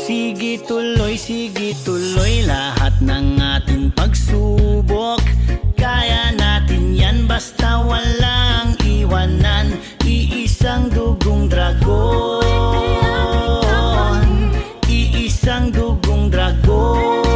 Sige tuloy lahat ng ating pagsubok. Kaya natin yan basta walang iwanan. Iisang dugong dragon, iisang dugong dragon.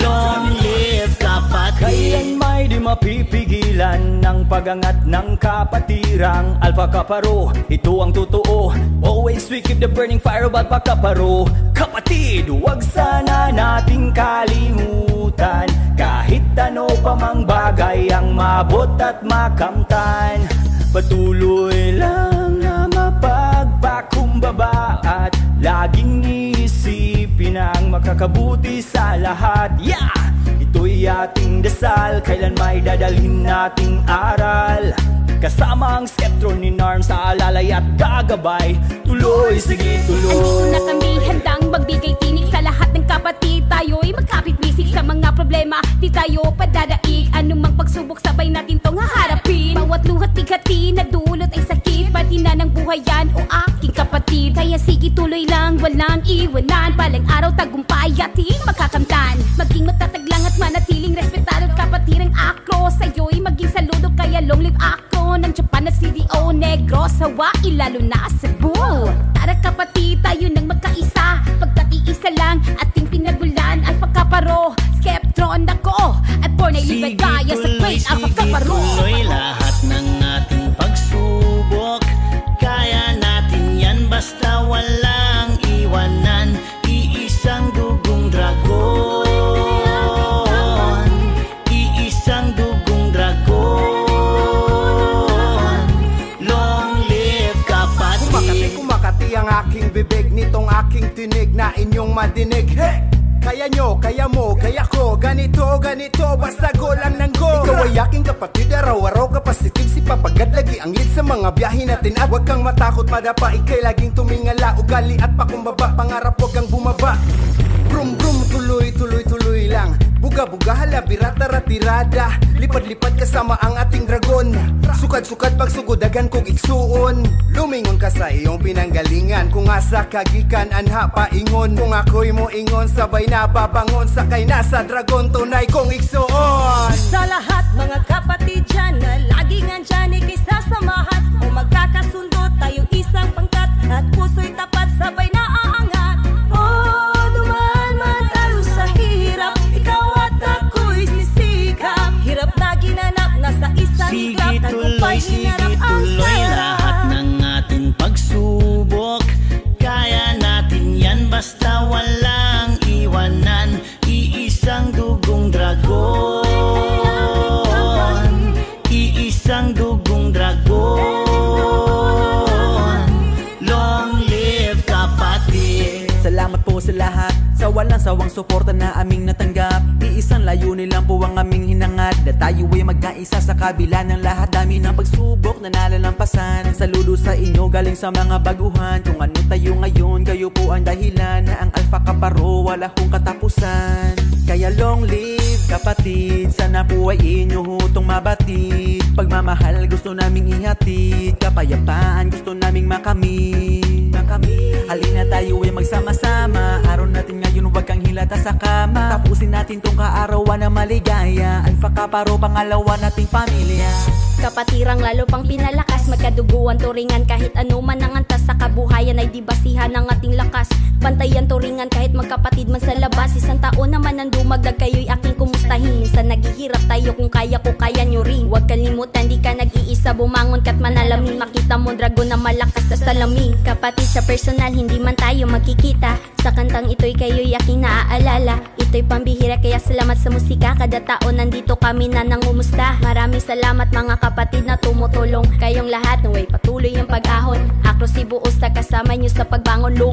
Long live kapatid. Kailanmay di mapipigilan ng pagangat ng kapatirang Alpha Kaparo, ito ang totoo. Always we keep the burning fire about pa kaparo. Kapatid, huwag sana nating kalimutan kahit ano pa mang bagay ang mabot at makamtan. Patuloy lang na mapagpakumbaba at laging iisipin ang makakabuti sa lahat. Yeah! Ito'y ating dasal, kailan may dadalhin nating aral. Kasama ang skeptro ni Narm sa alalay at gagabay. Tuloy, sige tuloy. Andito na kami handang magbigay tinig sa lahat ng kapatid. Tayo'y magkapit-bisig sa mga problema. Di tayo padadaig, anumang pagsubok sabay natin tong haharapin. Bawat luhat tighati na dulot ay sakit, pati na ng buhay yan o aking kapatid. Kaya sige tuloy lang, walang iwanan. Palang araw tagumpay ating makakamtan. Maging matatag lang at manatiling respetado at kapatirang akro. Sa'yo'y maging saludo kaya long live ako ng Japan at CDO Negros, Hawaii, lalo na Cebu. Tara kapatid, tayo nang magkaisa. Pagkatiisa lang ating pinagulan. Alpha Kaparo, Skeptron ako at born ay live kaya sa great Alpha Kaparo. Tuloy lahat ng ating pagsubok. Kaya natin yan basta walang iwanan. Iisang dugong dragon, iisang dugong dragon. Long live kapatid. Kumakati ang aking bibig nitong aking tinig na inyong madinig. Hey! Kaya nyo, kaya mo, kaya ko, ganito, basta go lang ng go. Ikaw ay aking kapatid, araw-araw kapasitig. Si papagad lagi ang lead sa mga biyahe natin. At huwag kang matakot madapa, ikay laging tumingala. Ugali at pakumbaba, pangarap huwag kang bumaba. Brum brum, tuloy lang. Buga-buga, hala, birata-ratirada. Lipad-lipad kasama ang ating dragon. Sukad-sukad pagsugodagan kong iksuon. Lumingon ka sa iyong pinanggalingan. Kung asa kagikan, anha paingon. Kung ako'y mo ingon, sabay na babangon. Sakay na sa dragon, tunay kong iksuon. Sa lahat mga kapatid dyan na laging andyan ikisasamahan. Kung magkakasundo tayo isang pangkat at puso'y tapat sabay na aangat. Oh, dumaan man tayo sa hirap, ikaw at ako'y sisikap. Hirap na ginanap, nasa isang iglap. Tagumpay hinarap ang lahat sarap. ng ating pagsubok. Kaya natin yan basta walang iwanan. Iisang dugong dragon, iisang dugong dragon. Long live kapatid. Salamat po sa lahat sa walang sawang suporta na aming natanggap. Iisang layunin lang po ang aming hinangad, na tayo ay magkaisa sa kabila ng lahat. Dami ng pagsubok na nalalampasan. Saludo sa inyo galing sa mga baguhan. Kung ano tayo ngayon, kayo po ang dahilan. Na ang Alpha Kaparo wala hong katapusan. Kaya long live kapatid, sana po ay inyo hutong mabatid. Pagmamahal gusto naming ihatid, kapayapaan gusto naming makamit. Halina tayo ay magsama-sama. Araw natin ngayon, huwag kang hilata sa kama. Tapusin natin tong kaarawan na maligaya. Alpha Kaparo, pangalawa nating pamilya. Kapatirang lalo pang pinalakas, magkaduguan turingan kahit ano man ang antas. Sa kabuhayan ay di basihan ng ating lakas. Bantayan turingan kahit magkapatid man sa labas. Isang taon naman ang dumagdag, kayo'y aking kumustahin. Minsan naghihirap tayo, kung kaya ko kaya nyo rin. Huwag kalimutan, di ka nag-iisa, bumangon ka't manalamin. Makita mo dragon na malakas sa salamin. Kapatid sa personal, hindi man tayo magkikita. Sa kantang ito'y kayo'y aking naaalala. Ito'y pambihira kaya salamat sa musika. Kada taon nandito kami na nangumusta. Maraming salamat mga kapatid na tumutulong. Kayong lahat naway patuloy ang pag-ahon. Akro si buos na kasama nyo sa pagbangon. Long